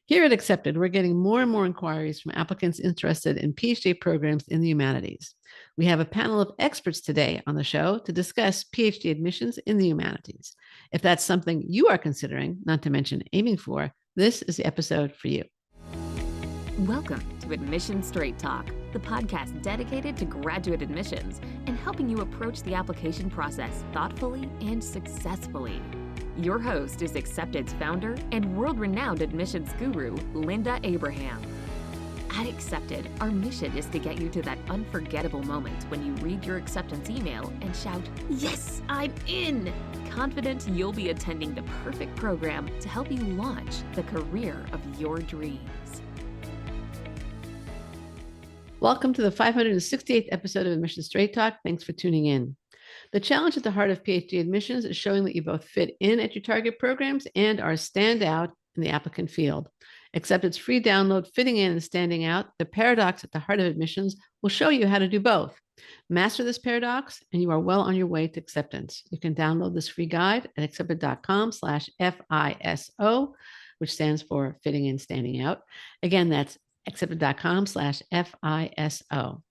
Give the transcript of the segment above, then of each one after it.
Here at Accepted, we're getting more and more inquiries from applicants interested in PhD programs in the humanities. We have a panel of experts today on the show to discuss PhD admissions in the humanities. If that's something you are considering, not to mention aiming for, this is the episode for you. Welcome to Admission Straight Talk, the podcast dedicated to graduate admissions and helping you approach the application process thoughtfully and successfully. Your host is Accepted's founder and world-renowned admissions guru, Linda Abraham. At Accepted, our mission is to get you to that unforgettable moment when you read your acceptance email and shout, "Yes, I'm in!" Confident you'll be attending the perfect program to help you launch the career of your dreams. Welcome to the 568th episode of Admission Straight Talk. Thanks for tuning in. The challenge at the heart of PhD admissions is showing that you both fit in at your target programs and are stand out in the applicant field. Accepted's free download, Fitting In and Standing Out, the paradox at the heart of admissions, will show you how to do both. Master this paradox, and you are well on your way to acceptance. You can download this free guide at accepted.com/FISO, which stands for Fitting In, Standing Out. Again, that's accepted.com/FISO.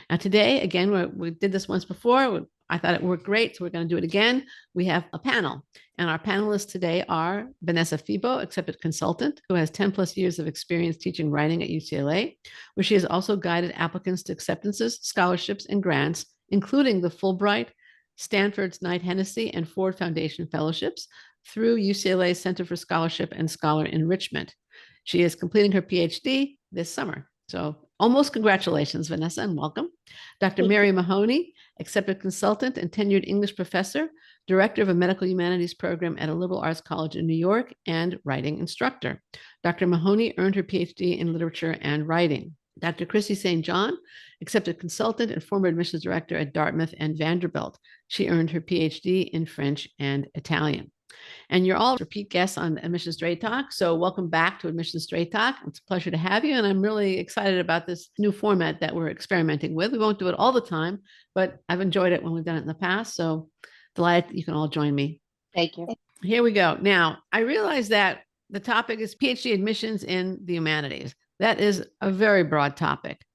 Now today, again, we did this once before. I thought it worked great, so we're going to do it again. We have a panel, and our panelists today are Vanessa Febo, Accepted Consultant, who has 10 plus years of experience teaching writing at UCLA, where she has also guided applicants to acceptances, scholarships, and grants, including the Fulbright, Stanford's Knight Hennessy, and Ford Foundation Fellowships through UCLA's Center for Scholarship and Scholar Enrichment. She is completing her PhD this summer. So almost congratulations, Vanessa, and welcome. Dr. Mary Mahoney, Accepted Consultant and tenured English professor, director of a medical humanities program at a liberal arts college in New York, and writing instructor. Dr. Mahoney earned her PhD in literature and writing. Dr. Christy St. John, Accepted Consultant and former admissions director at Dartmouth and Vanderbilt. She earned her PhD in French and Italian. And you're all repeat guests on Admission Straight Talk. So welcome back to Admission Straight Talk. It's a pleasure to have you. And I'm really excited about this new format that we're experimenting with. We won't do it all the time, but I've enjoyed it when we've done it in the past. So delighted you can all join me. Thank you. Here we go. Now, I realize that the topic is PhD admissions in the humanities. That is a very broad topic.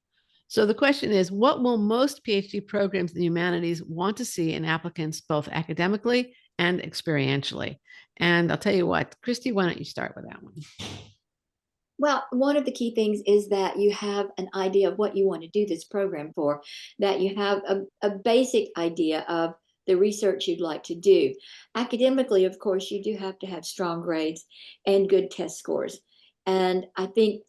So the question is, what will most PhD programs in the humanities want to see in applicants, both academically and experientially? And I'll tell you what, Christy, why don't you start with that one? Well, one of the key things is that you have an idea of what you want to do this program for, that you have a basic idea of the research you'd like to do. Academically, of course, you do have to have strong grades and good test scores. And I think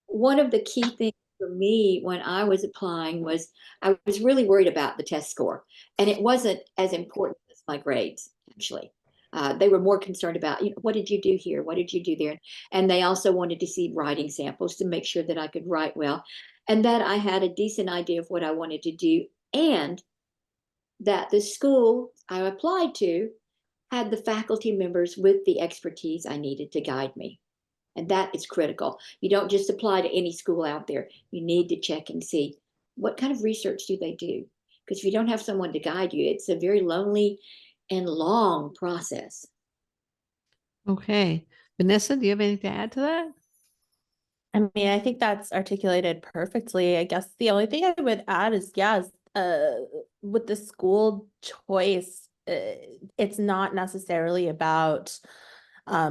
one of the key things for me when I was applying was I was really worried about the test score. And it wasn't as important as my grades, actually. They were more concerned about, what did you do here? What did you do there? And they also wanted to see writing samples to make sure that I could write well and that I had a decent idea of what I wanted to do and that the school I applied to had the faculty members with the expertise I needed to guide me. And that is critical. You don't just apply to any school out there. You need to check and see what kind of research do they do? Because if you don't have someone to guide you, it's a very lonely and long process. Okay. Vanessa, do you have anything to add to that? I mean, I think that's articulated perfectly. I guess the only thing I would add is, with the school choice, it's not necessarily about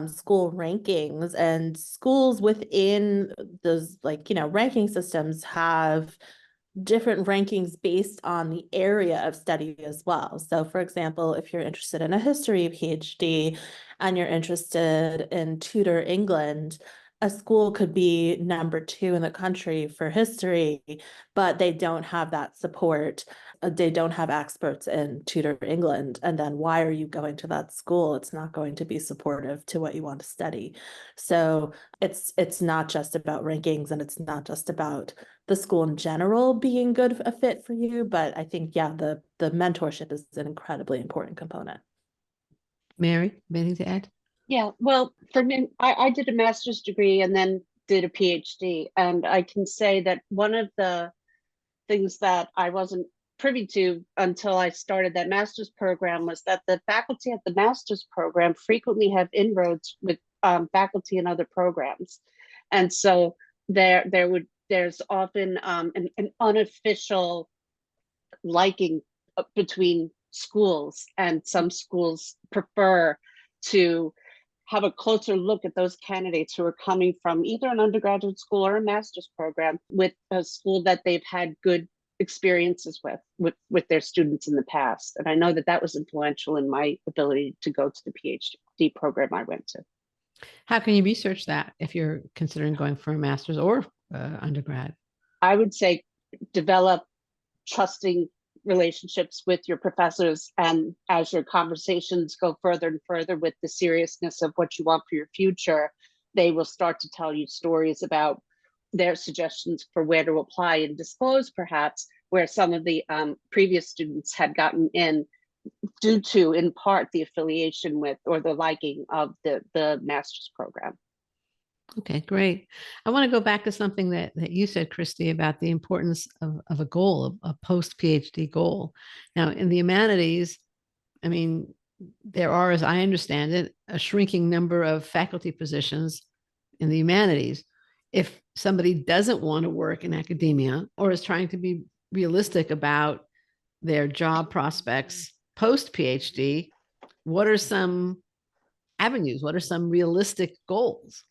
school rankings, and schools within those ranking systems have different rankings based on the area of study as well. So for example, if you're interested in a history PhD and you're interested in Tudor England, a school could be number 2 in the country for history, but they don't have that support. They don't have experts in Tudor England. And then why are you going to that school? It's not going to be supportive to what you want to study. So it's not just about rankings, and it's not just about the school in general being good a fit for you. But I think, the mentorship is an incredibly important component. Mary, anything to add? Yeah, well, for me, I did a master's degree and then did a PhD. And I can say that one of the things that I wasn't privy to until I started that master's program was that the faculty at the master's program frequently have inroads with faculty in other programs. And so there's often an unofficial liking between schools, and some schools prefer to have a closer look at those candidates who are coming from either an undergraduate school or a master's program with a school that they've had good experiences with their students in the past. And I know that was influential in my ability to go to the PhD program I went to. How can you research that if you're considering going for a master's or undergrad? I would say develop trusting relationships with your professors, and as your conversations go further and further with the seriousness of what you want for your future, they will start to tell you stories about their suggestions for where to apply, and disclose perhaps where some of the previous students had gotten in due to, in part, the affiliation with or the liking of the master's program. Okay, great. I want to go back to something that you said, Christy, about the importance of a goal, a post-PhD goal. Now, in the humanities, I mean, there are, as I understand it, a shrinking number of faculty positions in the humanities. If somebody doesn't want to work in academia or is trying to be realistic about their job prospects post-PhD, what are some avenues? What are some realistic goals?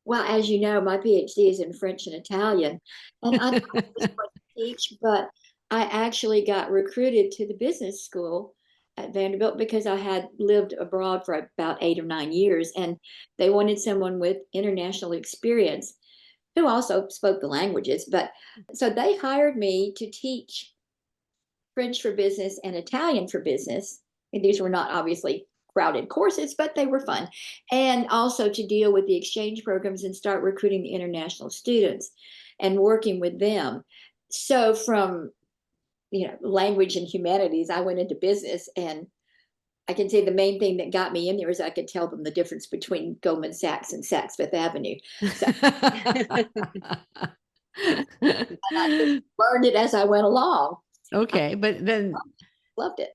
Well, as you know, my PhD is in French and Italian, and I was going to teach, but I actually got recruited to the business school at Vanderbilt because I had lived abroad for about 8 or 9 years, and they wanted someone with international experience who also spoke the languages. But so they hired me to teach French for business and Italian for business. And these were not obviously crowded courses, but they were fun. And also to deal with the exchange programs and start recruiting the international students and working with them. So from, language and humanities, I went into business, and I can say the main thing that got me in there is I could tell them the difference between Goldman Sachs and Saks Fifth Avenue. So, and I just learned it as I went along. Okay, but then Loved it.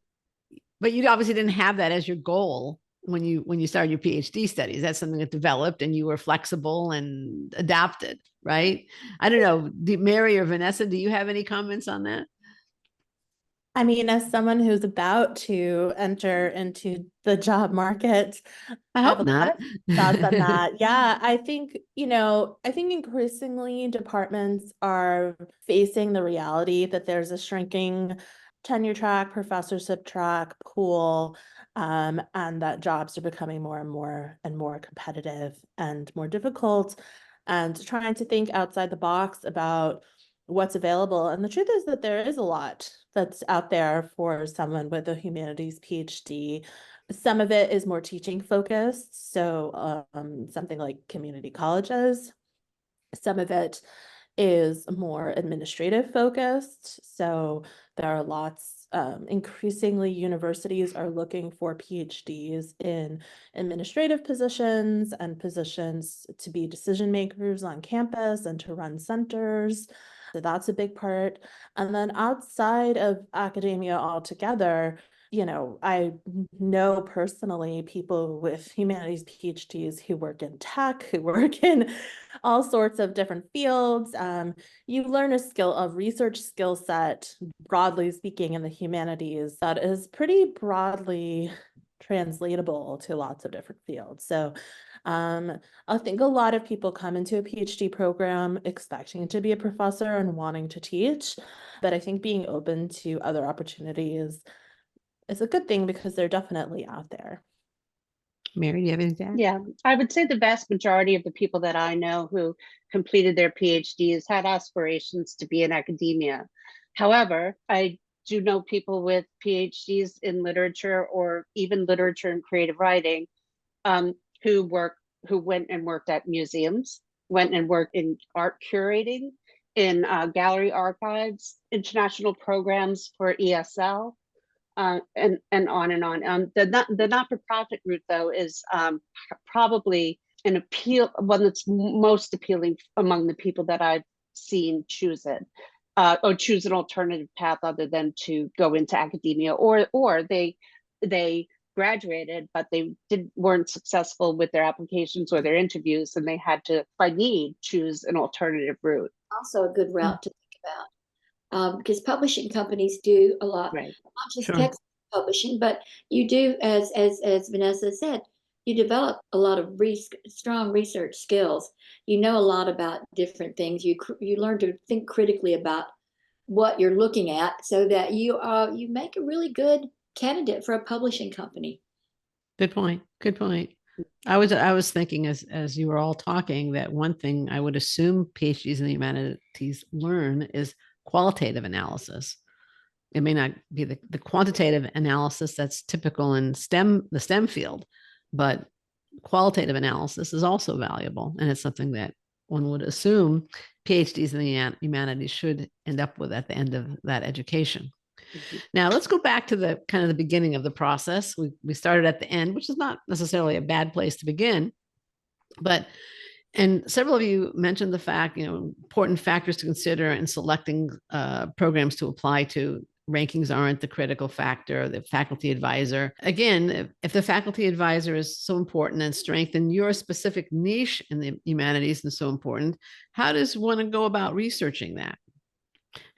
But you obviously didn't have that as your goal when you started your PhD studies. That's something that developed, and you were flexible and adapted, right? I don't know, Mary or Vanessa, do you have any comments on that? I mean, as someone who's about to enter into the job market, I have hope a lot not. of thoughts on that. Yeah, I think increasingly departments are facing the reality that there's a shrinking tenure track, professorship track pool, and that jobs are becoming more and more competitive and more difficult, and trying to think outside the box about what's available. And the truth is that there is a lot that's out there for someone with a humanities PhD. Some of it is more teaching focused, so something like community colleges. Some of it is more administrative focused, so there are lots, increasingly universities are looking for PhDs in administrative positions and positions to be decision makers on campus and to run centers. So that's a big part. And then outside of academia altogether, I know personally people with humanities PhDs who work in tech, who work in all sorts of different fields. You learn a research skill set, broadly speaking, in the humanities that is pretty broadly translatable to lots of different fields. So I think a lot of people come into a PhD program expecting to be a professor and wanting to teach, but I think being open to other opportunities is a good thing because they're definitely out there. Mary, do you have anything? Yeah, I would say the vast majority of the people that I know who completed their PhDs had aspirations to be in academia. However, I do know people with PhDs in literature or even literature and creative writing who went and worked at museums, went and worked in art curating, in gallery archives, international programs for ESL, and on and on. The not-for-profit route, though, is probably one that's most appealing among the people that I've seen choose it, or choose an alternative path other than to go into academia, or they graduated, but they weren't successful with their applications or their interviews, and they had to, by need, choose an alternative route. Also a good route to think about, because publishing companies do a lot, Right. not just Sure. text publishing, but you do, as Vanessa said, you develop a lot of strong research skills. You know a lot about different things. You learn to think critically about what you're looking at, so that you make a really good candidate for a publishing company. Good point. Good point. I was thinking as you were all talking that one thing I would assume PhDs in the humanities learn is qualitative analysis. It may not be the quantitative analysis that's typical in the STEM field, but qualitative analysis is also valuable. And it's something that one would assume PhDs in the humanities should end up with at the end of that education. Mhm. Now let's go back to the kind of the beginning of the process. We started at the end, which is not necessarily a bad place to begin, and several of you mentioned the fact, important factors to consider in selecting programs to apply to. Rankings aren't the critical factor, the faculty advisor. Again, if the faculty advisor is so important and strengthen your specific niche in the humanities and so important, how does one go about researching that?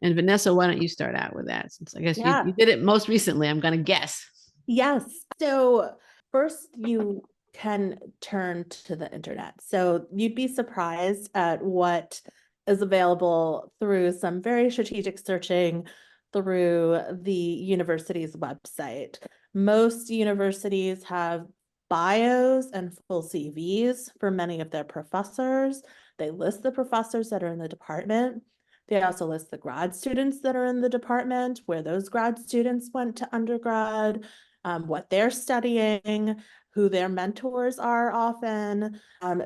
And Vanessa, why don't you start out with that? Since I guess you did it most recently, I'm going to guess. Yes. So first you can turn to the internet. So you'd be surprised at what is available through some very strategic searching through the university's website. Most universities have bios and full CVs for many of their professors. They list the professors that are in the department. They also list the grad students that are in the department, where those grad students went to undergrad, what they're studying, who their mentors are often.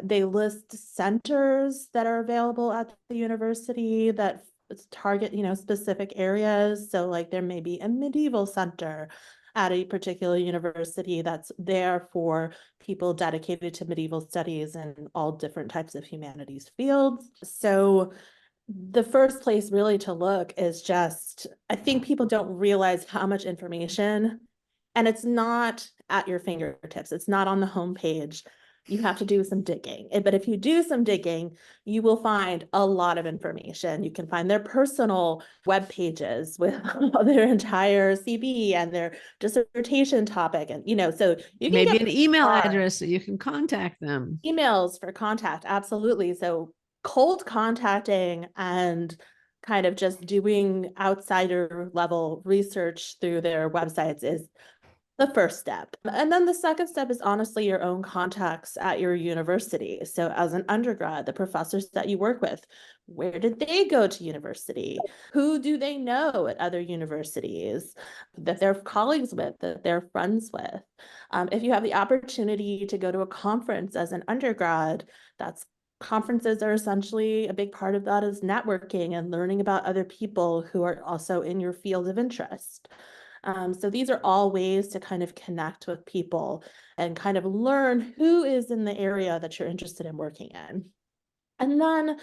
They list centers that are available at the university that target, specific areas. So like there may be a medieval center at a particular university that's there for people dedicated to medieval studies and all different types of humanities fields. So the first place really to look is just, I think people don't realize how much information, and it's not at your fingertips. It's not on the homepage. You have to do some digging. But if you do some digging, you will find a lot of information. You can find their personal web pages with their entire CV and their dissertation topic. And, so you can Maybe get an email address so you can contact them. emails for contact. Absolutely. So cold contacting and kind of just doing outsider level research through their websites is the first step. And then the second step is honestly your own contacts at your university. So as an undergrad, the professors that you work with, where did they go to university? Who do they know at other universities that they're colleagues with, that they're friends with? If you have the opportunity to go to a conference as an undergrad, conferences are essentially a big part of that is networking and learning about other people who are also in your field of interest. So these are all ways to kind of connect with people and kind of learn who is in the area that you're interested in working in. And then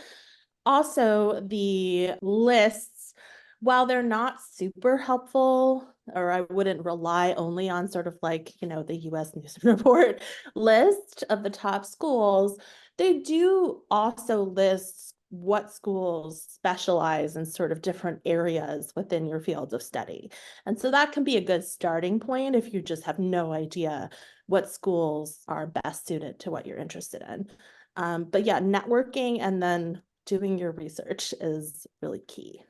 also the lists, while they're not super helpful, or I wouldn't rely only on sort of like, the US News and Report list of the top schools, they do also list what schools specialize in sort of different areas within your fields of study. And so that can be a good starting point if you just have no idea what schools are best suited to what you're interested in. But yeah, networking and then doing your research is really key.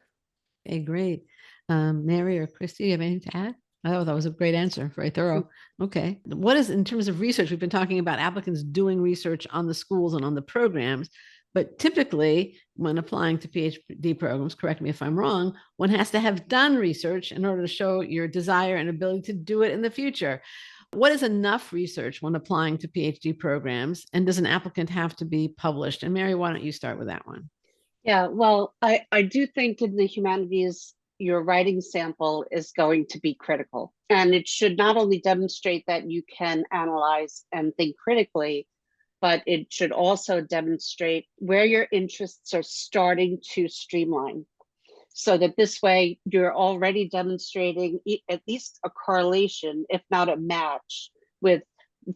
Okay, great. Mary or Christy, you have anything to add? Oh, that was a great answer. Very thorough. Okay. What is, in terms of research, we've been talking about applicants doing research on the schools and on the programs, but typically when applying to PhD programs, correct me if I'm wrong, one has to have done research in order to show your desire and ability to do it in the future. What is enough research when applying to PhD programs? And does an applicant have to be published? And Mary, why don't you start with that one? Yeah, well, I do think in the humanities, your writing sample is going to be critical. And it should not only demonstrate that you can analyze and think critically, but it should also demonstrate where your interests are starting to streamline. so that this way you're already demonstrating at least a correlation, if not a match, with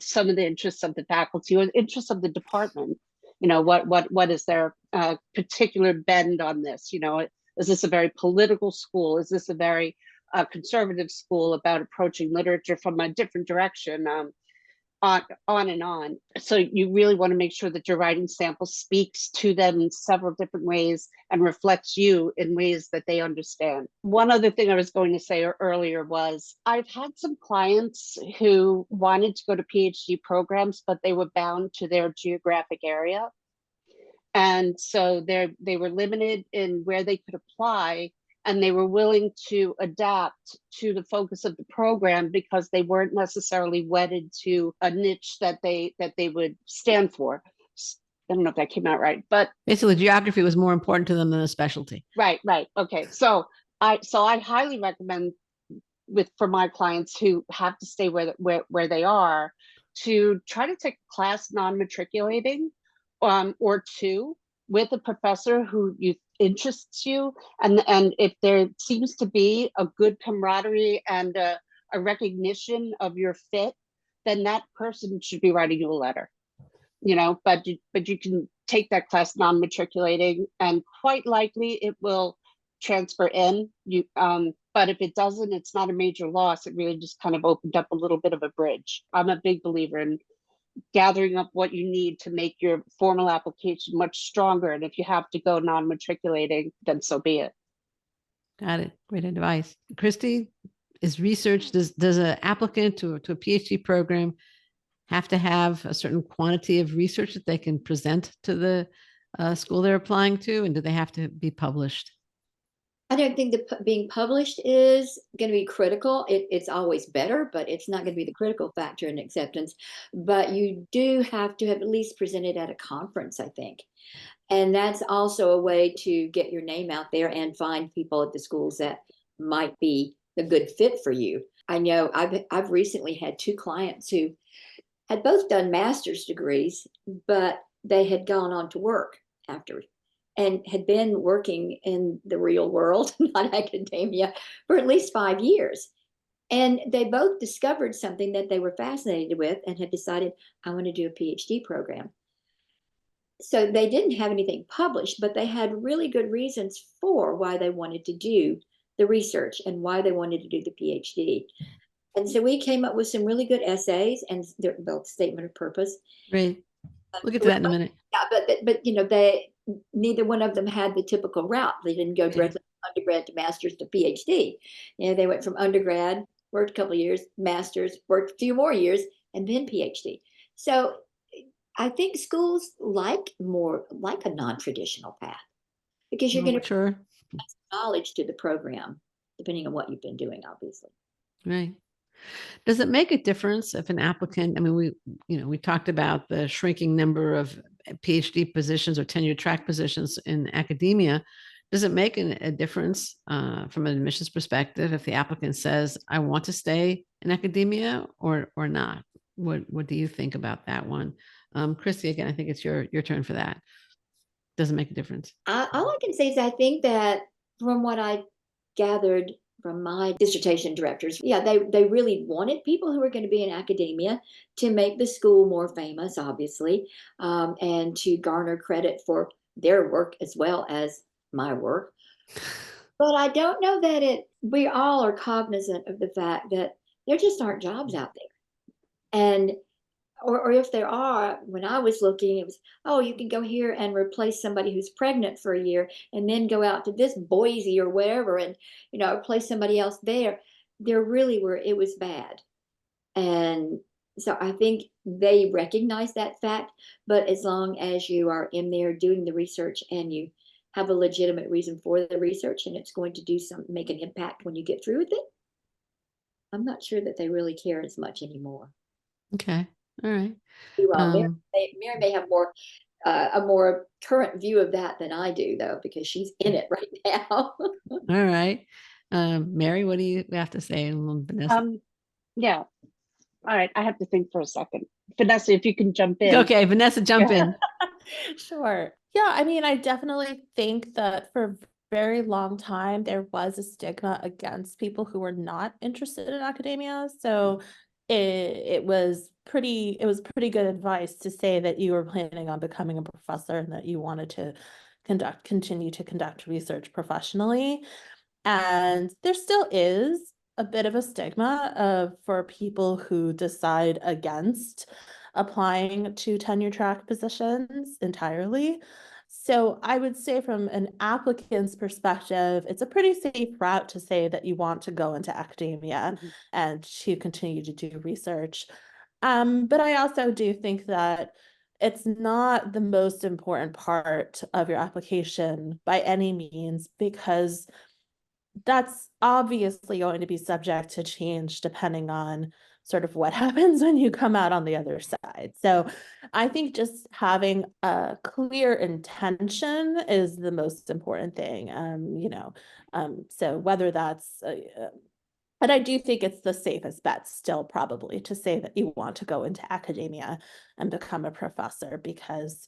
some of the interests of the faculty or the interests of the department. What is their particular bend on this? Is this a very political school? Is this a very conservative school about approaching literature from a different direction? On and on. So you really want to make sure that your writing sample speaks to them in several different ways and reflects you in ways that they understand. One other thing I was going to say earlier was I've had some clients who wanted to go to PhD programs, but they were bound to their geographic area. And so they were limited in where they could apply, and they were willing to adapt to the focus of the program because they weren't necessarily wedded to a niche that they would stand for. I don't know if that came out right, but basically geography was more important to them than a specialty. Right. Okay. So I highly recommend for my clients who have to stay where they are, to try to take a class non-matriculating or two with a professor who interests you, and if there seems to be a good camaraderie and a recognition of your fit, then that person should be writing you a letter. But you can take that class non-matriculating, and quite likely it will transfer in. But if it doesn't, it's not a major loss. It really just kind of opened up a little bit of a bridge. I'm a big believer in gathering up what you need to make your formal application much stronger. And if you have to go non-matriculating, then so be it. Got it. Great advice. Christy, is research, does an applicant to a PhD program have to have a certain quantity of research that they can present to the school they're applying to? And do they have to be published? I don't think that being published is going to be critical. It's always better, but it's not going to be the critical factor in acceptance. But you do have to have at least presented at a conference, I think. And that's also a way to get your name out there and find people at the schools that might be a good fit for you. I know I've recently had two clients who had both done master's degrees, but they had gone on to work after, and had been working in the real world, not academia, for at least 5 years. And they both discovered something that they were fascinated with and had decided, I want to do a PhD program. So they didn't have anything published, but they had really good reasons for why they wanted to do the research and why they wanted to do the PhD. And so we came up with some really good essays, and they're both statement of purpose. Great. We'll get to that in a minute. Yeah, but neither one of them had the typical route. They didn't go directly from undergrad to master's to PhD. They went from undergrad, worked a couple of years, master's, worked a few more years, and then PhD. So I think schools like a non-traditional path, because you're going to Sure. add knowledge to the program, depending on what you've been doing, obviously. Right. Does it make a difference if an applicant, I mean, we talked about the shrinking number of PhD positions or tenure track positions in academia. Does it make a difference from an admissions perspective if the applicant says, I want to stay in academia or not? What do you think about that one? Christy, again, I think it's your turn for that. Doesn't make a difference. All I can say is I think that from what I gathered from my dissertation directors, they really wanted people who were going to be in academia to make the school more famous, obviously, and to garner credit for their work as well as my work. But I don't know that we all are cognizant of the fact that there just aren't jobs out there. And or if there are, when I was looking, it was, oh, you can go here and replace somebody who's pregnant for a year and then go out to this Boise or wherever and, replace somebody else there. There really it was bad. And so I think they recognize that fact, but as long as you are in there doing the research and you have a legitimate reason for the research and it's going to make an impact when you get through with it, I'm not sure that they really care as much anymore. Okay. All right. Mary may have a more current view of that than I do, though, because she's in it right now. All right. Mary, what do you have to say? Vanessa? Yeah. All right. I have to think for a second. Vanessa, if you can jump in. Okay, Vanessa, jump in. Sure. Yeah, I mean, I definitely think that for very long time, there was a stigma against people who were not interested in academia. So it was pretty good advice to say that you were planning on becoming a professor and that you wanted to continue to conduct research professionally. And there still is a bit of a stigma for people who decide against applying to tenure track positions entirely. So I would say from an applicant's perspective, it's a pretty safe route to say that you want to go into academia and to continue to do research. But I also do think that it's not the most important part of your application by any means, because that's obviously going to be subject to change depending on sort of what happens when you come out on the other side. So I think just having a clear intention is the most important thing. So whether that's but I do think it's the safest bet still probably to say that you want to go into academia and become a professor, because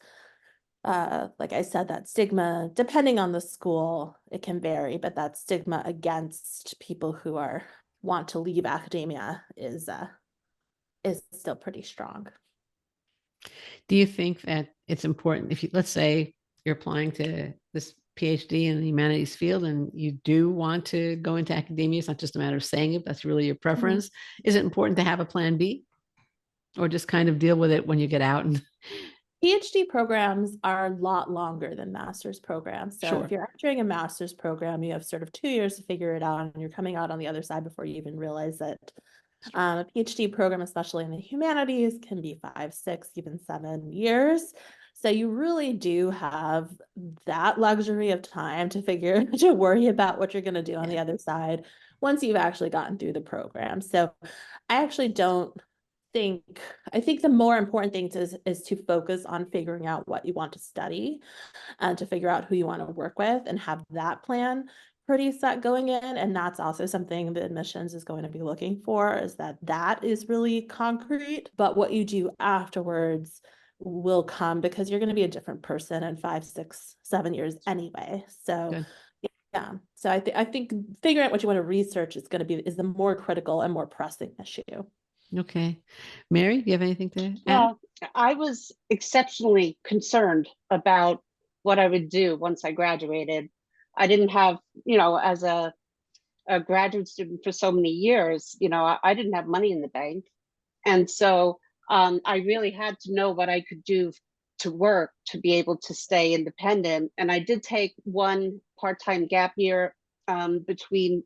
like I said, that stigma, depending on the school, it can vary, but that stigma against people who want to leave academia is still pretty strong. Do you think that it's important if you, let's say you're applying to this PhD in the humanities field and you do want to go into academia, it's not just a matter of saying it, that's really your preference. Is it important to have a plan B, or just kind of deal with it when you get out? And PhD programs are a lot longer than master's programs. So Sure. if you're entering a master's program, you have sort of 2 years to figure it out, and you're coming out on the other side before you even realize it. A PhD program, especially in the humanities, can be 5, 6, even 7 years. So you really do have that luxury of time to worry about what you're going to do on the other side once you've actually gotten through the program. So I actually don't I think the more important thing is to focus on figuring out what you want to study and to figure out who you want to work with and have that plan pretty set going in. And that's also something that admissions is going to be looking for, is that is really concrete. But what you do afterwards will come, because you're going to be a different person in 5, 6, 7 years anyway. So Good. yeah. So I think figuring out what you want to research is the more critical and more pressing issue. Okay. Mary, do you have anything to add? Well, I was exceptionally concerned about what I would do once I graduated. I didn't have, as a graduate student for so many years, I didn't have money in the bank. And so I really had to know what I could do to work to be able to stay independent. And I did take one part-time gap year between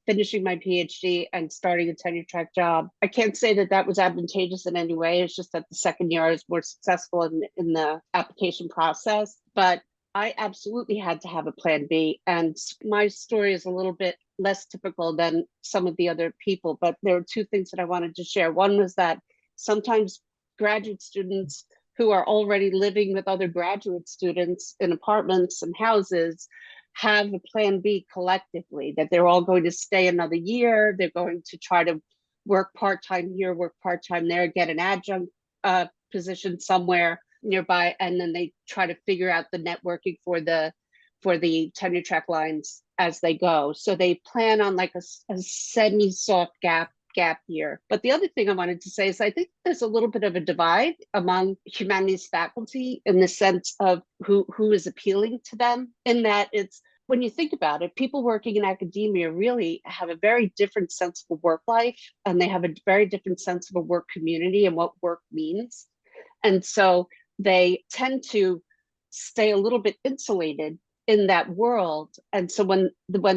finishing my PhD and starting a tenure track job. I can't say that that was advantageous in any way. It's just that the second year I was more successful in the application process. But I absolutely had to have a plan B. And my story is a little bit less typical than some of the other people, but there were 2 things that I wanted to share. One was that sometimes graduate students who are already living with other graduate students in apartments and houses have a plan B collectively, that they're all going to stay another year. They're going to try to work part-time here, work part-time there, get an adjunct position somewhere nearby, and then they try to figure out the networking for the tenure track lines as they go. So they plan on like a semi-soft gap year. But the other thing I wanted to say is I think there's a little bit of a divide among humanities faculty in the sense of who is appealing to them, in that it's, when you think about it, people working in academia really have a very different sense of a work life, and they have a very different sense of a work community and what work means. And so they tend to stay a little bit insulated in that world. And so when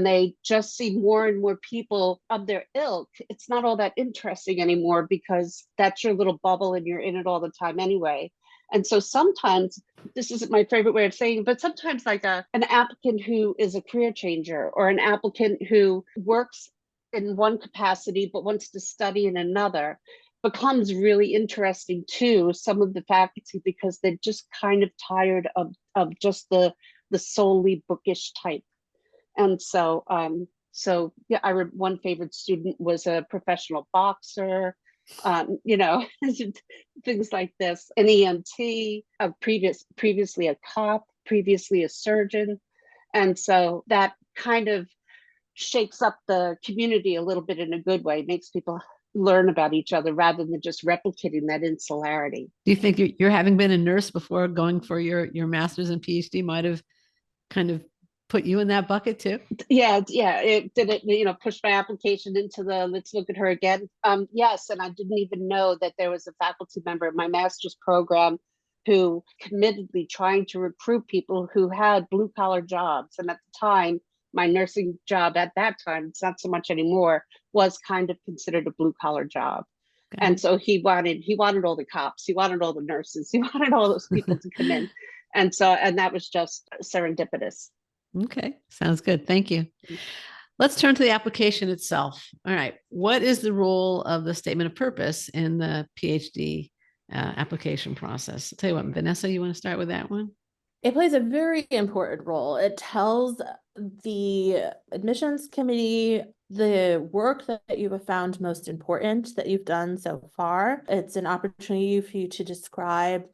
they just see more and more people of their ilk, it's not all that interesting anymore, because that's your little bubble and you're in it all the time anyway. And so sometimes, this isn't my favorite way of saying it, but sometimes like an applicant who is a career changer, or an applicant who works in one capacity but wants to study in another, becomes really interesting to some of the faculty, because they're just kind of tired of just the solely bookish type. And so yeah, one favorite student was a professional boxer, things like this, an EMT, previously a cop, previously a surgeon. And so that kind of shakes up the community a little bit in a good way, makes people learn about each other rather than just replicating that insularity. Do you think you're having been a nurse before going for your master's and PhD might have kind of put you in that bucket too? Yeah, it did it, push my application into the let's look at her again. Yes, and I didn't even know that there was a faculty member in my master's program who committedly trying to recruit people who had blue collar jobs. And at the time, my nursing job at that time, it's not so much anymore, was kind of considered a blue collar job. Okay. And so he wanted all the cops, he wanted all the nurses, he wanted all those people to come in. And that was just serendipitous. Okay, sounds good. Thank you. Let's turn to the application itself. All right. What is the role of the statement of purpose in the PhD application process? I'll tell you what, Vanessa, you want to start with that one? It plays a very important role. It tells the admissions committee the work that you have found most important that you've done so far. It's an opportunity for you to describe.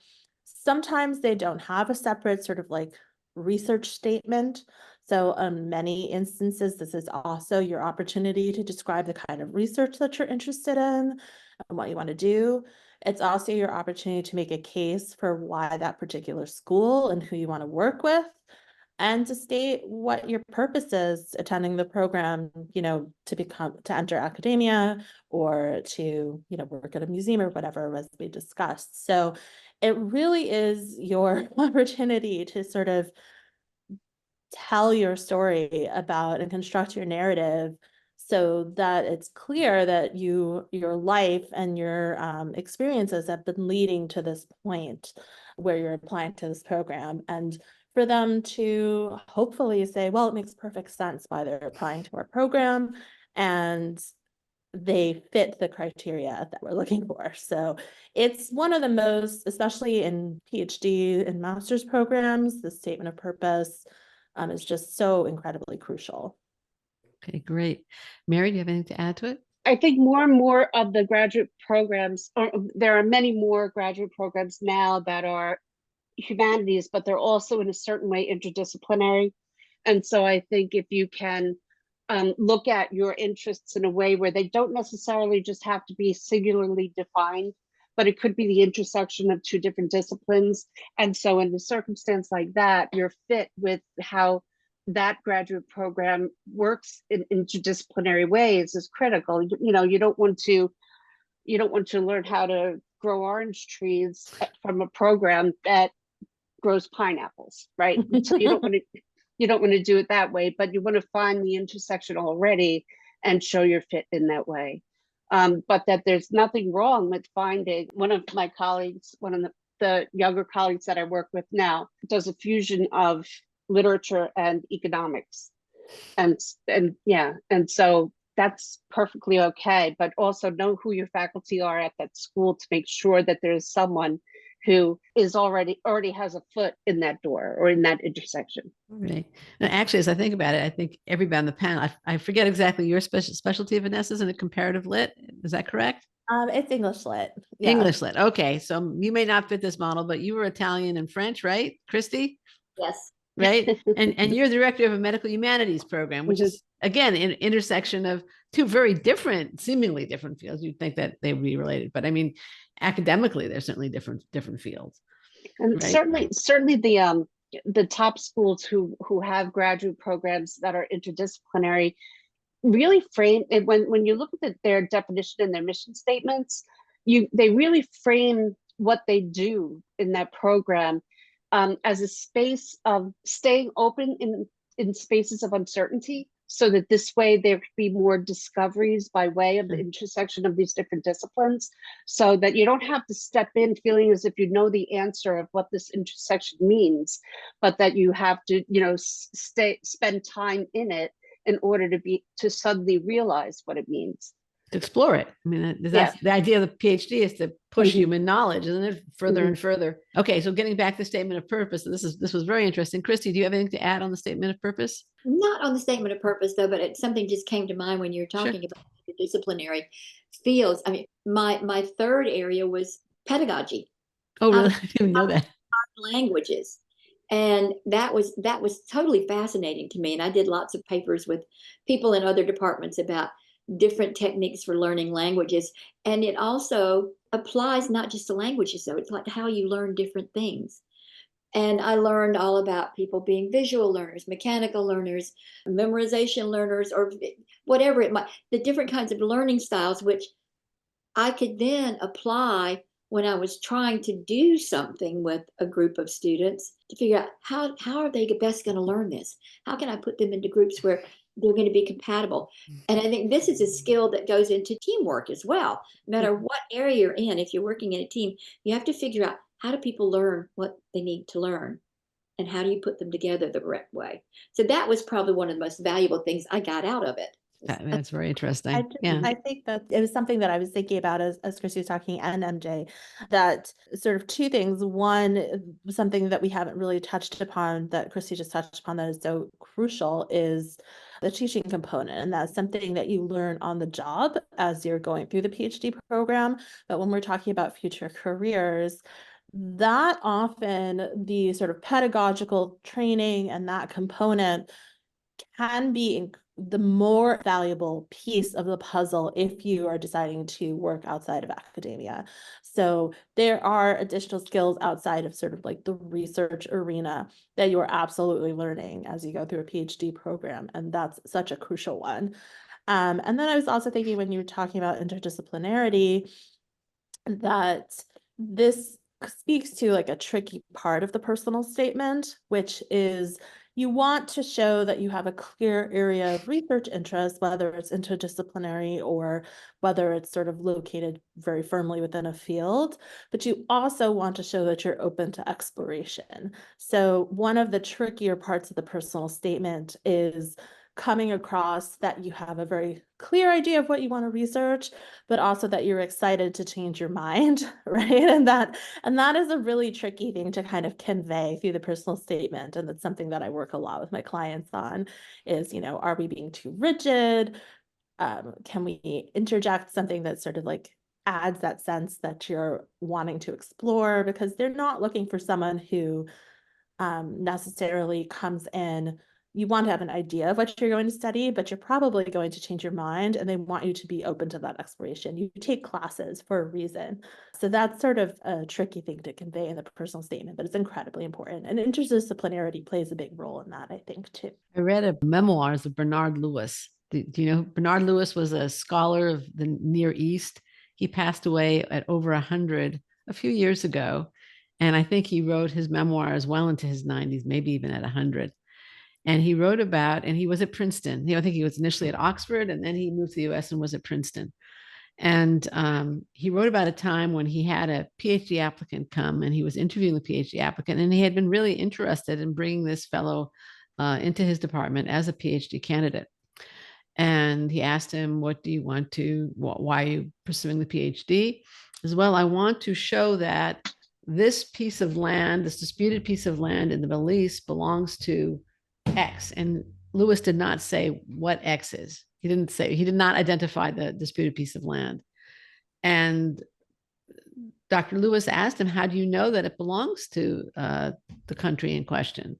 Sometimes they don't have a separate sort of like research statement. So in many instances, this is also your opportunity to describe the kind of research that you're interested in and what you want to do. It's also your opportunity to make a case for why that particular school and who you want to work with, and to state what your purpose is attending the program, to enter academia or to, work at a museum or whatever as we discussed. So it really is your opportunity to sort of tell your story about and construct your narrative so that it's clear that your life and your experiences have been leading to this point where you're applying to this program, and for them to hopefully say, well, it makes perfect sense why they're applying to our program and they fit the criteria that we're looking for. So it's one of the most, especially in PhD and master's programs, the statement of purpose is just so incredibly crucial. Okay, great. Mary, do you have anything to add to it? I think more and more of the graduate programs, or there are many more graduate programs now that are humanities, but they're also in a certain way interdisciplinary. And so I think if you can look at your interests in a way where they don't necessarily just have to be singularly defined, but it could be the intersection of two different disciplines. And so in a circumstance like that, your fit with how that graduate program works in interdisciplinary ways is critical. You don't want to learn how to grow orange trees from a program that grows pineapples, right? So you don't want to do it that way, but you want to find the intersection already and show your fit in that way. But that there's nothing wrong with finding. One of my colleagues, one of the younger colleagues that I work with now, does a fusion of literature and economics. And so that's perfectly okay, but also know who your faculty are at that school to make sure that there's someone who is already has a foot in that door or in that intersection. Right. Now, actually, as I think about it, I think everybody on the panel, I forget exactly your specialty, Vanessa, is in a comparative lit. Is that correct? It's English lit. Yeah. English lit. Okay. So you may not fit this model, but you were Italian and French, right, Christy? Yes. Right. And you're the director of a medical humanities program, which is, again, an intersection of two very different, seemingly different fields. You'd think that they would be related, but I mean, academically, they're certainly different fields. And right? certainly the top schools who have graduate programs that are interdisciplinary really frame it when you look at their definition and their mission statements, they really frame what they do in that program as a space of staying open in spaces of uncertainty, so that this way there could be more discoveries by way of the intersection of these different disciplines, so that you don't have to step in feeling as if you know the answer of what this intersection means, but that you have to, spend time in it in order to suddenly realize what it means. To explore it. I mean, that's the idea of the PhD, is to push human knowledge, isn't it? Further and further. Okay, so getting back to the statement of purpose, this was very interesting. Christy, do you have anything to add on the statement of purpose? Not on the statement of purpose, though, but something just came to mind when you were talking about disciplinary fields. I mean, my third area was pedagogy. Oh, really? I didn't know that. Languages. And that was totally fascinating to me. And I did lots of papers with people in other departments about different techniques for learning languages. And it also applies not just to languages, though. It's like how you learn different things. And I learned all about people being visual learners, mechanical learners, memorization learners, or whatever it might, the different kinds of learning styles, which I could then apply when I was trying to do something with a group of students to figure out how are they best going to learn this? How can I put them into groups where they're going to be compatible? And I think this is a skill that goes into teamwork as well. No matter what area you're in, if you're working in a team, you have to figure out how do people learn what they need to learn and how do you put them together the correct way? So that was probably one of the most valuable things I got out of it. That's very interesting. I think that it was something that I was thinking about as Christy was talking, and MJ, that sort of two things. One, something that we haven't really touched upon that Christy just touched upon that is so crucial is the teaching component. And that's something that you learn on the job as you're going through the PhD program. But when we're talking about future careers, that often the sort of pedagogical training and that component can be the more valuable piece of the puzzle if you are deciding to work outside of academia. So there are additional skills outside of sort of like the research arena that you're absolutely learning as you go through a PhD program. And that's such a crucial one. And then I was also thinking when you were talking about interdisciplinarity, that this speaks to like a tricky part of the personal statement, which is you want to show that you have a clear area of research interest, whether it's interdisciplinary or whether it's sort of located very firmly within a field, but you also want to show that you're open to exploration. So one of the trickier parts of the personal statement is coming across that you have a very clear idea of what you want to research, but also that you're excited to change your mind, right? And that is a really tricky thing to kind of convey through the personal statement. And that's something that I work a lot with my clients on is, are we being too rigid? Can we interject something that sort of like adds that sense that you're wanting to explore? Because they're not looking for someone who necessarily comes in. You want to have an idea of what you're going to study, but you're probably going to change your mind and they want you to be open to that exploration. You take classes for a reason. So that's sort of a tricky thing to convey in the personal statement, but it's incredibly important. And interdisciplinarity plays a big role in that, I think, too. I read a memoirs of Bernard Lewis. Do you know Bernard Lewis was a scholar of the Near East? He passed away at over 100 a few years ago. And I think he wrote his memoirs well into his 90s, maybe even at 100. And he wrote about, and he was at Princeton. I think he was initially at Oxford, and then he moved to the US and was at Princeton. And he wrote about a time when he had a PhD applicant come and he was interviewing the PhD applicant, and he had been really interested in bringing this fellow into his department as a PhD candidate. And he asked him, what do you want to, why are you pursuing the PhD? As well, I want to show that this piece of land, this disputed piece of land in the Middle East belongs to X. And Lewis did not say what X is. He did not identify the disputed piece of land. And Dr. Lewis asked him, how do you know that it belongs to the country in question?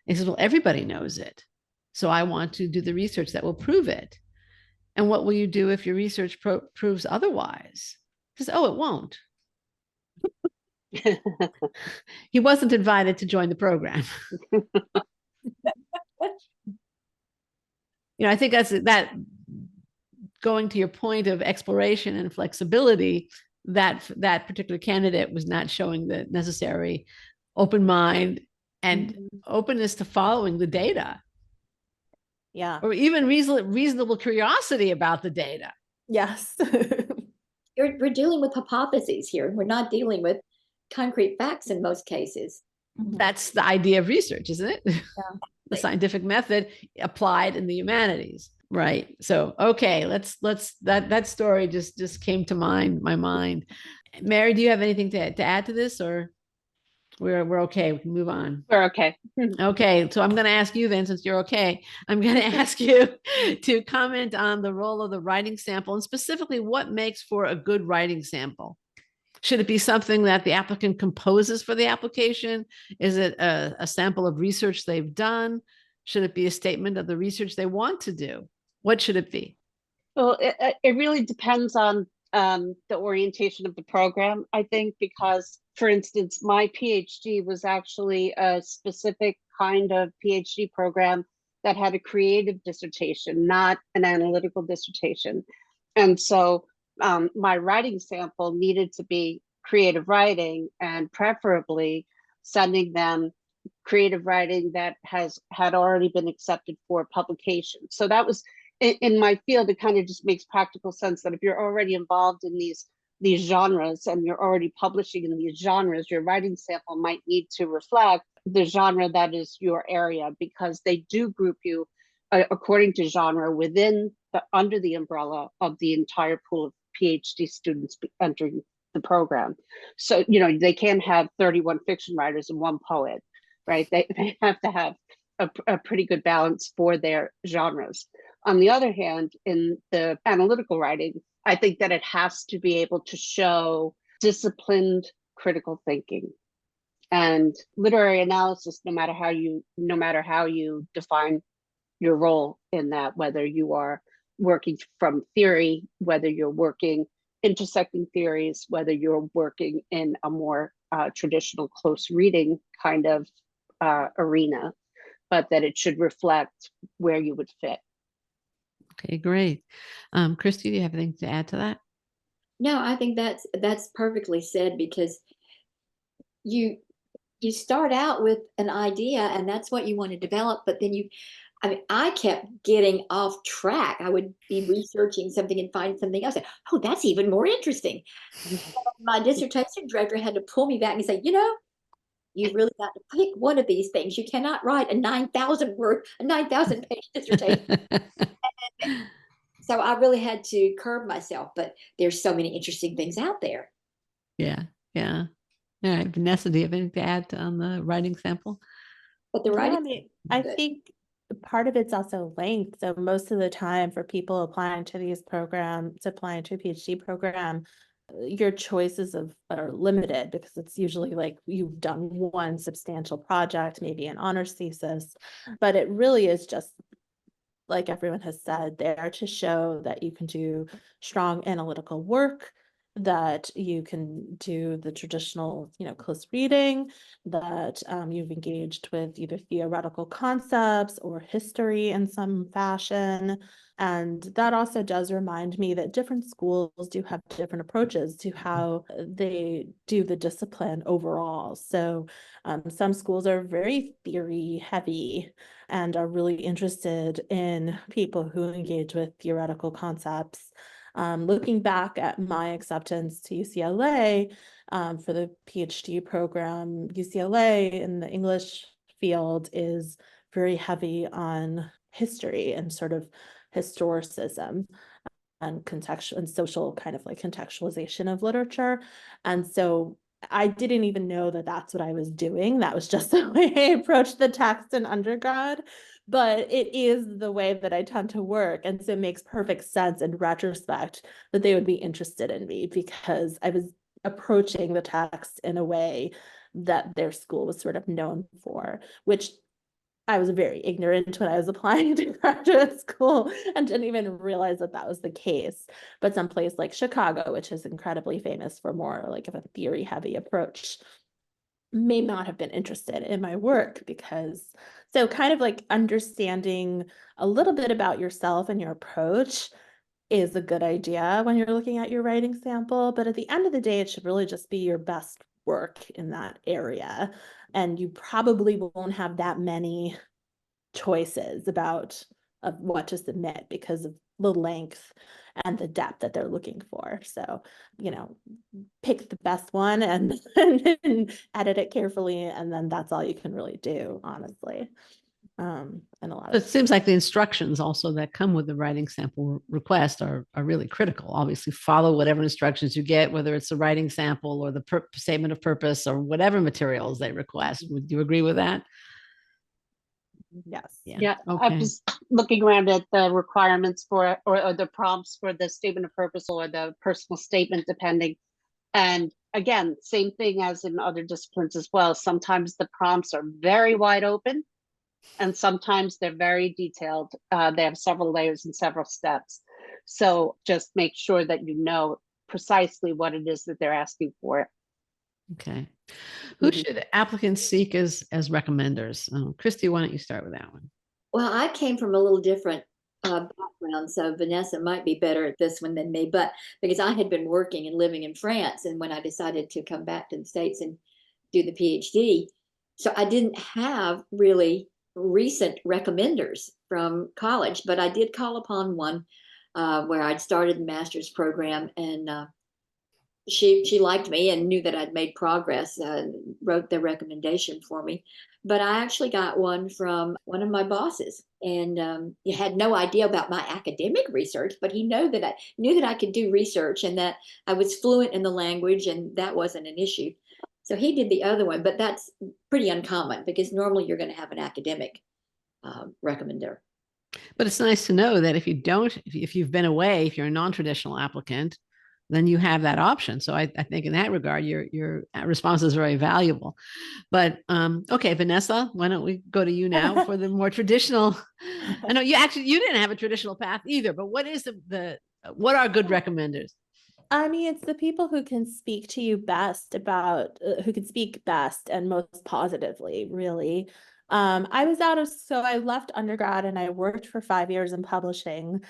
He says, well, everybody knows it. So I want to do the research that will prove it. And what will you do if your research proves otherwise? He says, oh, it won't. He wasn't invited to join the program. I think that going to your point of exploration and flexibility, that particular candidate was not showing the necessary open mind and openness to following the data. Yeah. Or even reasonable curiosity about the data. Yes. We're dealing with hypotheses here. We're not dealing with concrete facts in most cases. That's the idea of research, isn't it? Yeah. The scientific method applied in the humanities. Right. So, okay, let's that story just came to my mind. Mary, do you have anything to add to this, or we're okay? We can move on. We're okay. Okay. So I'm going to ask you then, since you're okay, I'm going to ask you to comment on the role of the writing sample and specifically what makes for a good writing sample. Should it be something that the applicant composes for the application? Is it a sample of research they've done? Should it be a statement of the research they want to do? What should it be? Well, it really depends on the orientation of the program, I think, because, for instance, my PhD was actually a specific kind of PhD program that had a creative dissertation, not an analytical dissertation. And so my writing sample needed to be creative writing, and preferably sending them creative writing that had already been accepted for publication. So that was, in my field, it kind of just makes practical sense that if you're already involved in these genres and you're already publishing in these genres, your writing sample might need to reflect the genre that is your area, because they do group you according to genre within under the umbrella of the entire pool of PhD students entering the program. So, they can't have 31 fiction writers and one poet, right? They have to have a pretty good balance for their genres. On the other hand, in the analytical writing, I think that it has to be able to show disciplined critical thinking and literary analysis, no matter how you define your role in that, whether you are working from theory, whether you're working intersecting theories, whether you're working in a more traditional close reading kind of arena, but that it should reflect where you would fit. Okay, great. Christy, do you have anything to add to that? No, I think that's perfectly said, because you start out with an idea and that's what you want to develop, but then I kept getting off track. I would be researching something and find something else. Oh, that's even more interesting. My dissertation director had to pull me back and say, you've really got to pick one of these things. You cannot write a 9,000 page dissertation. So I really had to curb myself, but there's so many interesting things out there. Yeah. All right, Vanessa, do you have anything to add on the writing sample? But the writing, I mean, I think part of it's also length. So most of the time for people applying to these programs, applying to a PhD program, your choices are limited, because it's usually like you've done one substantial project, maybe an honors thesis, but it really is just, like everyone has said, there to show that you can do strong analytical work, that you can do the traditional, close reading, that you've engaged with either theoretical concepts or history in some fashion. And that also does remind me that different schools do have different approaches to how they do the discipline overall. So some schools are very theory heavy and are really interested in people who engage with theoretical concepts. Looking back at my acceptance to UCLA for the PhD program, UCLA in the English field is very heavy on history and sort of historicism and contextual and social kind of like contextualization of literature. And so I didn't even know that that's what I was doing. That was just the way I approached the text in undergrad. But it is the way that I tend to work. And so it makes perfect sense in retrospect that they would be interested in me, because I was approaching the text in a way that their school was sort of known for, which I was very ignorant when I was applying to graduate school and didn't even realize that that was the case. But some place like Chicago, which is incredibly famous for more like of a theory heavy approach, may not have been interested in my work, because so kind of like understanding a little bit about yourself and your approach is a good idea when you're looking at your writing sample. But at the end of the day, it should really just be your best work in that area. And you probably won't have that many choices about of what to submit because of the length and the depth that they're looking for. So, pick the best one and edit it carefully, and then that's all you can really do, honestly. And a lot It seems like the instructions also that come with the writing sample request are really critical. Obviously, follow whatever instructions you get, whether it's the writing sample or the statement of purpose or whatever materials they request. Would you agree with that? Yes. Yeah. Okay. I'm just looking around at the requirements or the prompts for the statement of purpose or the personal statement, depending. And again, same thing as in other disciplines as well. Sometimes the prompts are very wide open, and sometimes they're very detailed. They have several layers and several steps. So just make sure that you know precisely what it is that they're asking for. Okay. Who should applicants seek as recommenders? Christy, why don't you start with that one? Well, I came from a little different background, so Vanessa might be better at this one than me, but because I had been working and living in France, and when I decided to come back to the States and do the PhD, so I didn't have really recent recommenders from college, but I did call upon one where I'd started the master's program, and she liked me and knew that I'd made progress, wrote the recommendation for me. But I actually got one from one of my bosses, and he had no idea about my academic research, but he knew that I could do research and that I was fluent in the language, and that wasn't an issue. So he did the other one, but that's pretty uncommon because normally you're going to have an academic recommender. But it's nice to know that if you've been away, if you're a non-traditional applicant, then you have that option. So I think in that regard, your response is very valuable. But okay, Vanessa, why don't we go to you now for the more traditional? I know you didn't have a traditional path either, but what is what are good recommenders? I mean, it's the people who can speak to you best about, who can speak best and most positively, really. So I left undergrad and I worked for 5 years in publishing.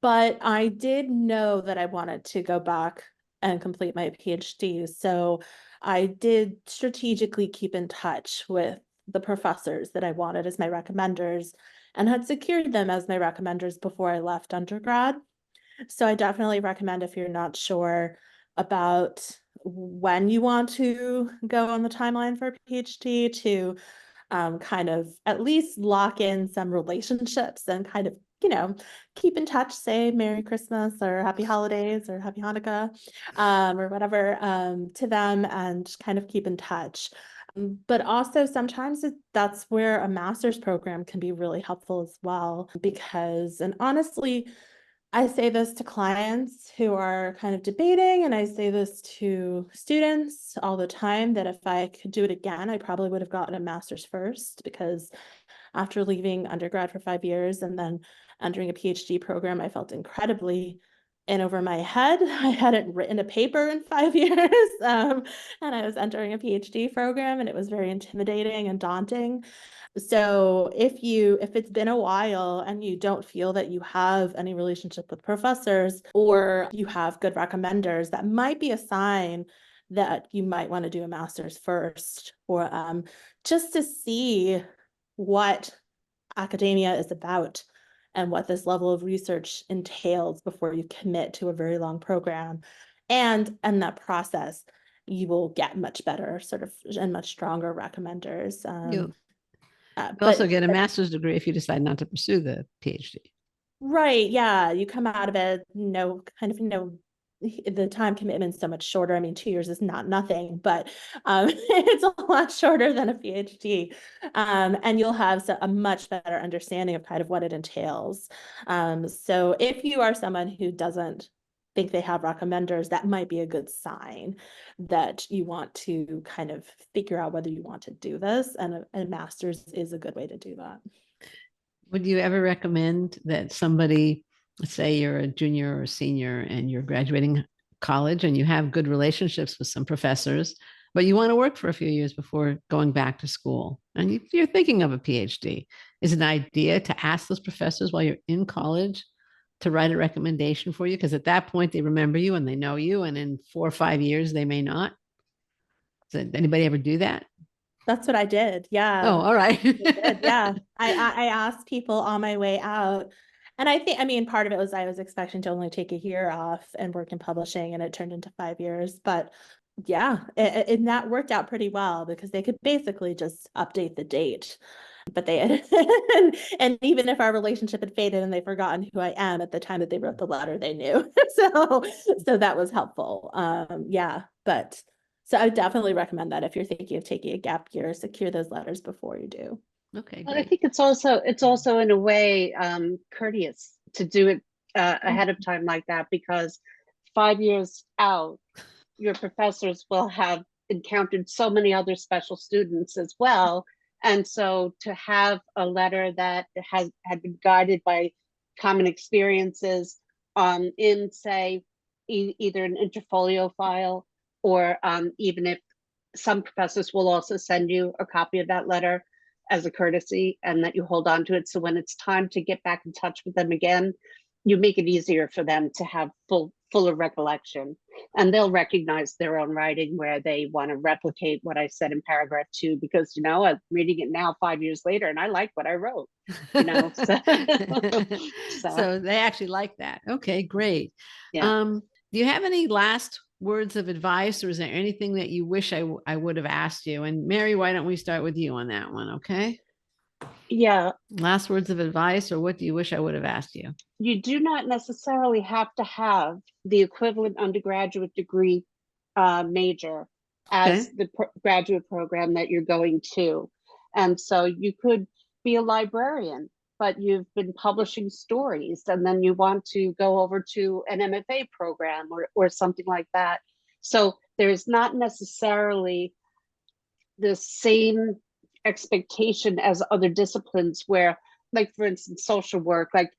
But I did know that I wanted to go back and complete my PhD. So I did strategically keep in touch with the professors that I wanted as my recommenders and had secured them as my recommenders before I left undergrad. So I definitely recommend, if you're not sure about when you want to go on the timeline for a PhD, to kind of at least lock in some relationships and kind of, keep in touch, say Merry Christmas or Happy Holidays or Happy Hanukkah, or whatever, to them, and kind of keep in touch. But also sometimes that's where a master's program can be really helpful as well, because, and honestly, I say this to clients who are kind of debating, and I say this to students all the time, that if I could do it again, I probably would have gotten a master's first, because after leaving undergrad for 5 years and then entering a PhD program, I felt incredibly in over my head. I hadn't written a paper in 5 years, and I was entering a PhD program, and it was very intimidating and daunting. So if it's been a while and you don't feel that you have any relationship with professors, or you have good recommenders, that might be a sign that you might want to do a master's first, or just to see what academia is about and what this level of research entails before you commit to a very long program. And in that process, you will get much better sort of and much stronger recommenders. You'll But also get a master's degree if you decide not to pursue the PhD. right, yeah, you come out of it, the time commitment's so much shorter. I mean, 2 years is not nothing, but it's a lot shorter than a PhD. And you'll have a much better understanding of kind of what it entails. So if you are someone who doesn't think they have recommenders, that might be a good sign that you want to kind of figure out whether you want to do this, and a master's is a good way to do that. Would you ever recommend that somebody, let's say you're a junior or a senior and you're graduating college and you have good relationships with some professors, but you want to work for a few years before going back to school, and you're thinking of a PhD? Is it an idea to ask those professors while you're in college to write a recommendation for you? Because at that point, they remember you and they know you, and in 4 or 5 years, they may not. Did anybody ever do that? That's what I did. Yeah. Oh, all right. Yeah. I asked people on my way out. And I mean, part of it was I was expecting to only take a year off and work in publishing, and it turned into 5 years. But yeah, and that worked out pretty well, because they could basically just update the date. But they had, and even if our relationship had faded and they'd forgotten who I am at the time that they wrote the letter, they knew. So that was helpful. Yeah, but so I would definitely recommend that if you're thinking of taking a gap year, secure those letters before you do. Okay, I great. think it's also in a way courteous to do it ahead of time like that, because 5 years out, your professors will have encountered so many other special students as well. And so to have a letter that had been guided by common experiences in, say, either an interfolio file, or even if some professors will also send you a copy of that letter as a courtesy, and that you hold on to it. So when it's time to get back in touch with them again, you make it easier for them to have fuller recollection, and they'll recognize their own writing where they want to replicate what I said in paragraph 2, because, you know, I'm reading it now 5 years later and I like what I wrote, you know. So they actually like that. Okay, great. Yeah. Do you have any last words of advice, or is there anything that you wish I would have asked you? And Mary, why don't we start with you on that one? Okay. Yeah. Last words of advice, or what do you wish I would have asked you? You do not necessarily have to have the equivalent undergraduate degree major as the graduate program that you're going to. And so you could be a librarian, but you've been publishing stories, and then you want to go over to an MFA program or something like that. So there's not necessarily the same expectation as other disciplines where, like, for instance, social work, like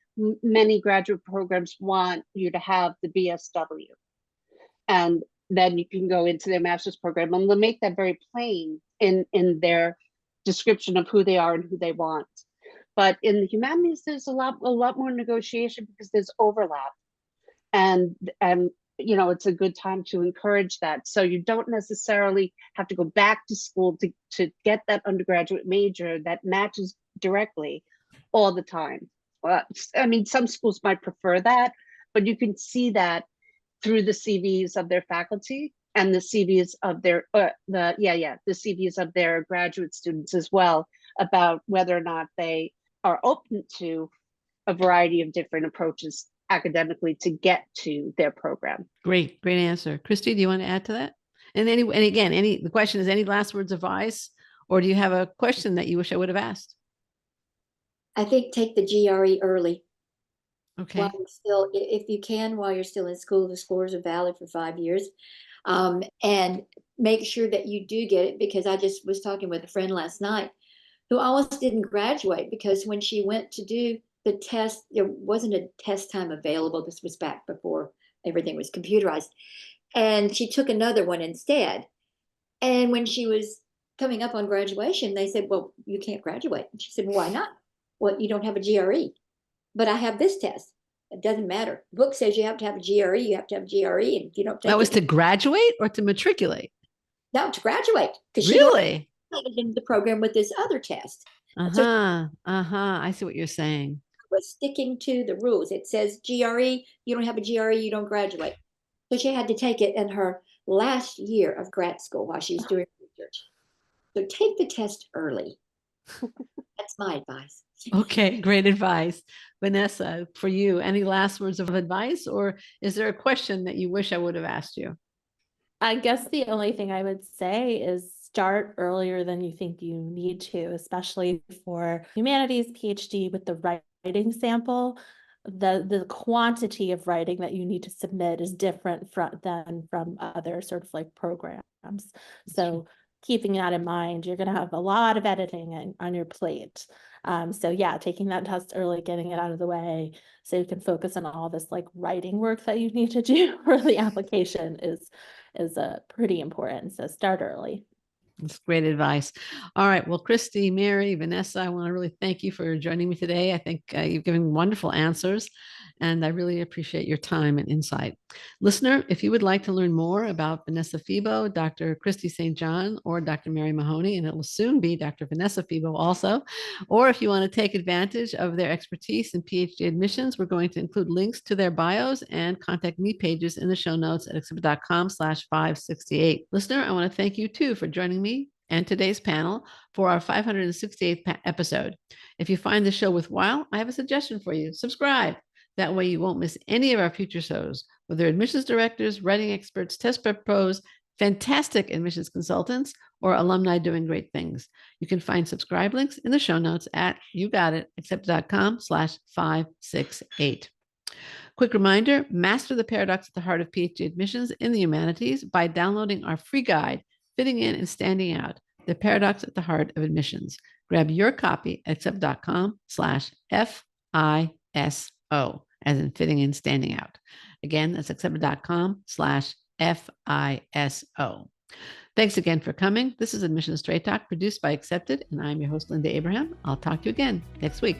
many graduate programs want you to have the BSW, and then you can go into their master's program, and they'll make that very plain in their description of who they are and who they want. But in the humanities, there's a lot more negotiation because there's overlap, and you know, it's a good time to encourage that. So you don't necessarily have to go back to school to get that undergraduate major that matches directly all the time. Well, I mean, some schools might prefer that, but you can see that through the CVs of their faculty and the CVs of their the CVs of their graduate students as well, about whether or not they are open to a variety of different approaches academically to get to their program. Great answer. Christy, do you want to add to that? And the question is, any last words of advice, or do you have a question that you wish I would have asked? I think take the GRE early. Okay. While you're still, if you can, while you're still in school, the scores are valid for 5 years. And make sure that you do get it, because I just was talking with a friend last night who almost didn't graduate because when she went to do the test, there wasn't a test time available. This was back before everything was computerized. And she took another one instead. And when she was coming up on graduation, they said, well, you can't graduate. And she said, well, why not? Well, you don't have a GRE. But I have this test. It doesn't matter. The book says you have to have a GRE. You have to have a GRE. And if you don't take that was it, to graduate or to matriculate? No, to graduate. Because really? she graduated into the program with this other test. I see what you're saying. Was sticking to the rules. It says GRE. You don't have a GRE, you don't graduate. So she had to take it in her last year of grad school while she was doing research. So take the test early. That's my advice. Okay, great advice. Vanessa, for you, any last words of advice, or is there a question that you wish I would have asked you? I guess the only thing I would say is start earlier than you think you need to, especially for humanities PhD with the writing sample. The quantity of writing that you need to submit is different than from other sort of like programs. So keeping that in mind, you're going to have a lot of editing on your plate. So yeah, taking that test early, getting it out of the way so you can focus on all this like writing work that you need to do for the application is pretty important. So start early. That's great advice. All right. Well, Christy, Mary, Vanessa, I want to really thank you for joining me today. I think you've given wonderful answers, and I really appreciate your time and insight. Listener, if you would like to learn more about Vanessa Febo, Dr. Christy St. John, or Dr. Mary Mahoney, and it will soon be Dr. Vanessa Febo also, or if you want to take advantage of their expertise in PhD admissions, we're going to include links to their bios and contact me pages in the show notes at exhibit.com/568. Listener, I want to thank you too for joining me and today's panel for our 568th episode. If you find the show worthwhile, I have a suggestion for you. Subscribe. That way you won't miss any of our future shows, whether admissions directors, writing experts, test prep pros, fantastic admissions consultants, or alumni doing great things. You can find subscribe links in the show notes at accept.com/568. Quick reminder, master the paradox at the heart of PhD admissions in the humanities by downloading our free guide, Fitting In and Standing Out, the paradox at the heart of admissions. Grab your copy at accepted.com/FISO, as in fitting in, standing out. Again, that's accepted.com/FISO. Thanks again for coming. This is Admission Straight Talk, produced by Accepted, and I'm your host, Linda Abraham. I'll talk to you again next week.